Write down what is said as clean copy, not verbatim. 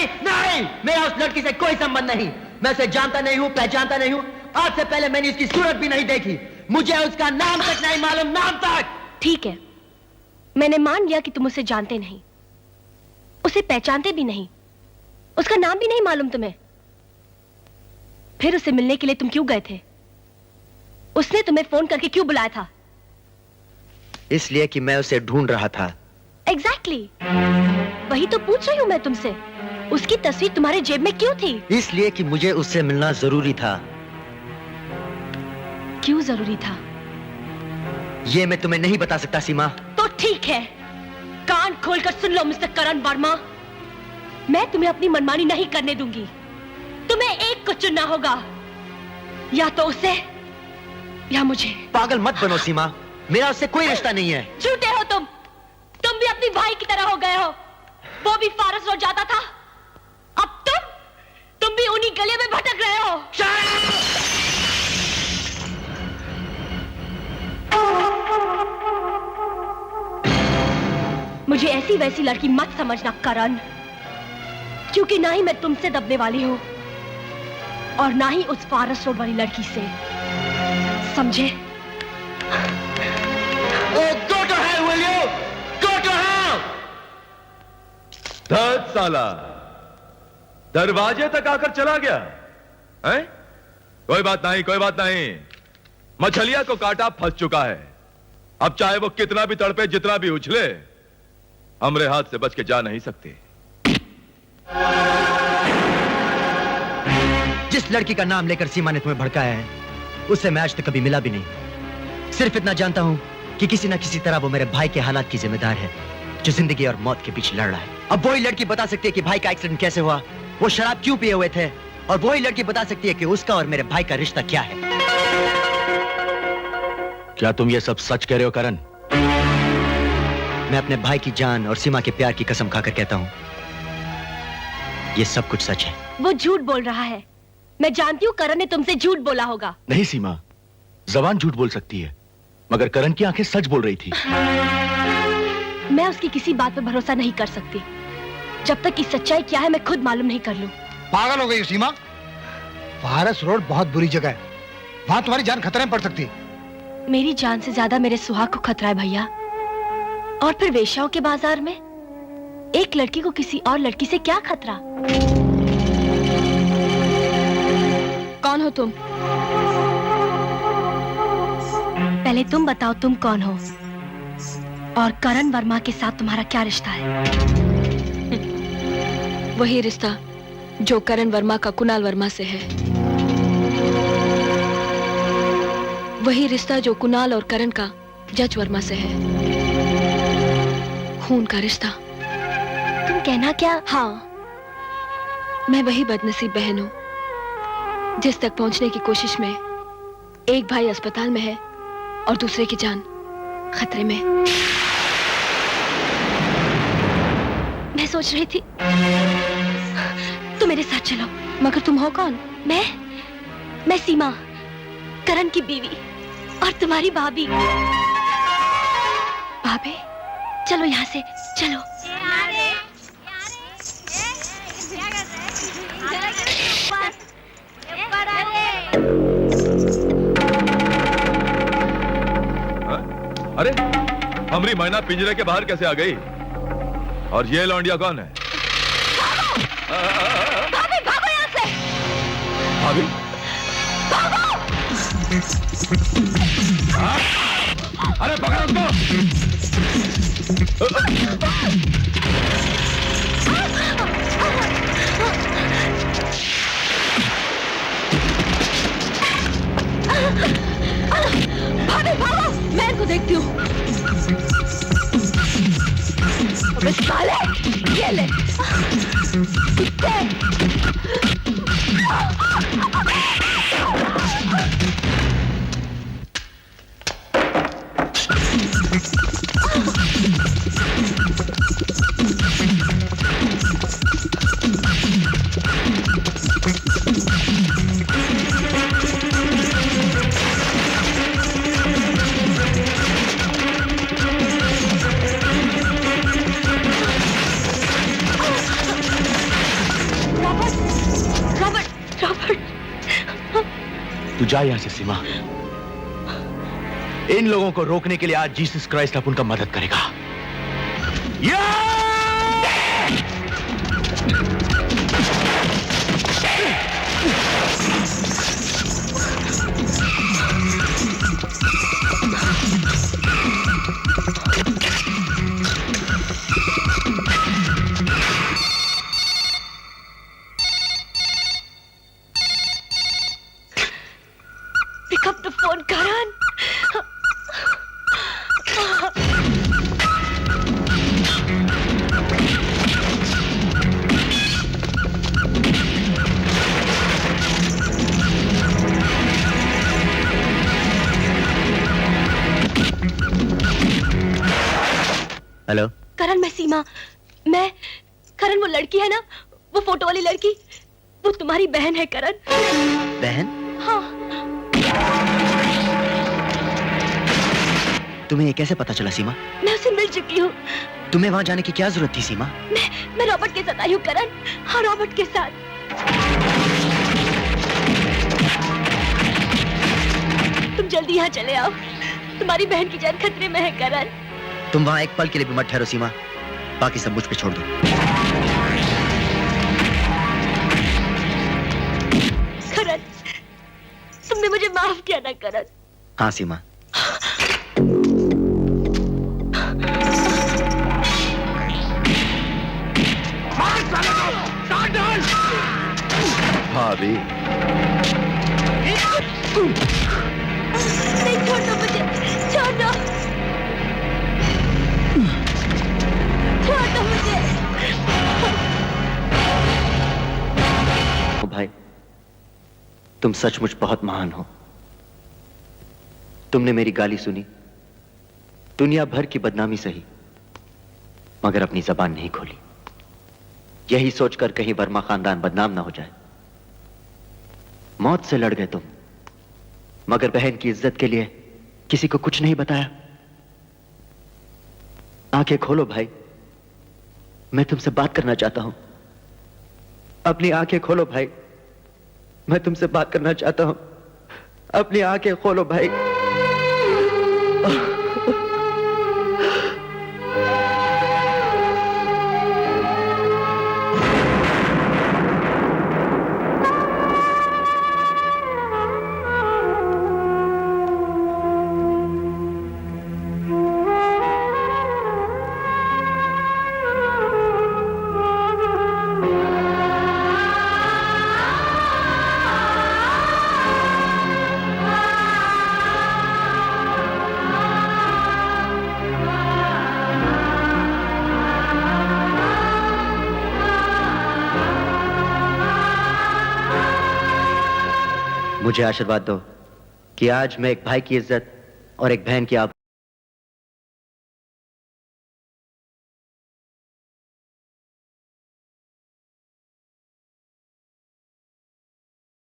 नहीं नहीं, मेरा उस लड़की से कोई संबंध नहीं। मैं उसे जानता नहीं हूँ, पहचानता नहीं हूँ। आज से पहले मैंने उसकी सूरत भी नहीं देखी। मुझे उसका नाम तक नहीं मालूम, नाम तक। ठीक है, मैंने मान लिया कि तुम उसे जानते नहीं, उसे पहचानते भी नहीं, उसका नाम भी नहीं मालूम तुम्हें। फिर उसे मिलने के लिए तुम क्यों गए थे? उसने तुम्हें फोन करके क्यों बुलाया था? इसलिए कि मैं उसे ढूंढ रहा था। एग्जैक्टली, वही तो पूछ रही हूँ मैं तुमसे। उसकी तस्वीर तुम्हारे जेब में क्यों थी? इसलिए कि मुझे उससे मिलना जरूरी था। क्यों जरूरी था? ये मैं तुम्हें नहीं बता सकता सीमा। तो ठीक है, कान खोलकर सुन लो मिस्टर करण वर्मा। मैं तुम्हें अपनी मनमानी नहीं करने दूंगी। तुम्हें एक को चुनना होगा, या तो उसे या मुझे। पागल मत बनो सीमा, मेरा उससे कोई रिश्ता नहीं है। झूठे हो तुम भी अपनी भाई की तरह हो गए हो। वो भी फारस रोड जाता था, अब तुम भी उन्हीं गलियों में भटक रहे हो। मुझे ऐसी वैसी लड़की मत समझना करण, क्योंकि ना ही मैं तुमसे दबने वाली हूं और ना ही उस फारस रोड वाली लड़की से, समझे? Go to hell, will you? Go to hell! धत साला, दरवाजे तक आकर चला गया है? कोई बात नहीं, कोई बात नहीं। मछलिया को काटा फंस चुका है। अब चाहे वो कितना भी तड़पे, जितना भी उछले, हमरे हाथ से बच के जा नहीं सकते। जिस लड़की का नाम लेकर सीमा ने तुम्हें भड़काया है, उससे मैं आज तक कभी मिला भी नहीं। सिर्फ इतना जानता हूं कि किसी ना किसी तरह वो मेरे भाई के हालात की जिम्मेदार है, जो जिंदगी और मौत के बीच लड़ रहा है। अब वही लड़की बता सकती है कि भाई का एक्सीडेंट कैसे हुआ, वो शराब क्यों पिए हुए थे, और वही लड़की बता सकती है कि उसका और मेरे भाई का रिश्ता क्या है। क्या तुम ये सब सच कह रहे हो करण? मैं अपने भाई की जान और सीमा के प्यार की कसम खाकर कहता हूं, ये सब कुछ सच है। वो झूठ बोल रहा है। मैं जानती हूँ करण ने तुमसे झूठ बोला होगा। नहीं सीमा, जबान झूठ बोल सकती है, मगर करण की आंखें सच बोल रही थी। मैं उसकी किसी बात पर भरोसा नहीं कर सकती जब तक कि सच्चाई क्या है मैं खुद मालूम नहीं कर लूं। पागल हो गई सीमा। फारस रोड बहुत बुरी जगह है, वहां तुम्हारी जान खतरे में पड़ सकती है। मेरी जान से ज्यादा मेरे सुहाग को खतरा है भैया। और फिर वेश्याओं के बाजार में एक लड़की को किसी और लड़की से क्या खतरा? कौन हो तुम? पहले तुम बताओ तुम कौन हो, और करण वर्मा के साथ तुम्हारा क्या रिश्ता है? वही रिश्ता जो करण वर्मा का कुणाल वर्मा से है। वही रिश्ता जो कुणाल और करण का जज वर्मा से है। खून का रिश्ता। तुम कहना क्या? हाँ, मैं वही बदनसीब बहन हूं जिस तक पहुंचने की कोशिश में एक भाई अस्पताल में है और दूसरे की जान खतरे में। मैं सोच रही थी तुम मेरे साथ चलो। मगर तुम हो कौन? मैं सीमा, करण की बीवी और तुम्हारी भाभी। भाभी? चलो यहाँ से, चलो। अरे, हमरी मैना पिंजरे के बाहर कैसे आ गई? और ये लौंडिया कौन है? भाभी, भागो यहाँ से! भाभी? अरे पकड़ो उसको! भाभी भागो, मैं इनको देखती हूँ। अबे साले, ये ले। कुत्ते! तू जा यहां से सीमा। इन लोगों को रोकने के लिए आज जीसस क्राइस्ट अब उनका मदद करेगा। Pick up the phone, Karan. Hello Karan, मैं सीमा। मैं करण, वो लड़की है ना, वो फोटो वाली लड़की, वो तुम्हारी बहन है करण। बहन? हाँ। तुम्हें ये कैसे पता चला सीमा? मैं उससे मिल चुकी हूँ। तुम्हें वहां जाने की क्या जरूरत थी सीमा? मैं रॉबर्ट के साथ आई हूँ करण। हाँ, रॉबर्ट के साथ। तुम जल्दी यहाँ चले आओ, तुम्हारी बहन की जान खतरे में है करण। तुम वहां एक पल के लिए भी मत ठहरो सीमा, बाकी सब मुझ पे छोड़ दो। करण, तुमने मुझे माफ किया ना करण? हाँ सीमा। भाभी, नहीं, छोड़ दो मुझे, छोड़ दो, छोड़ दो मुझे। ओ भाई, तुम सचमुच बहुत महान हो। तुमने मेरी गाली सुनी, दुनिया भर की बदनामी सही, मगर अपनी जबान नहीं खोली। यही सोचकर कहीं वर्मा खानदान बदनाम ना हो जाए। मौत से लड़ गए तुम, मगर बहन की इज्जत के लिए किसी को कुछ नहीं बताया। आंखें खोलो भाई, मैं तुमसे बात करना चाहता हूं। अपनी आंखें खोलो भाई, मैं तुमसे बात करना चाहता हूं। अपनी आंखें खोलो भाई। मुझे आशीर्वाद दो कि आज मैं एक भाई की इज्जत और एक बहन की आबरू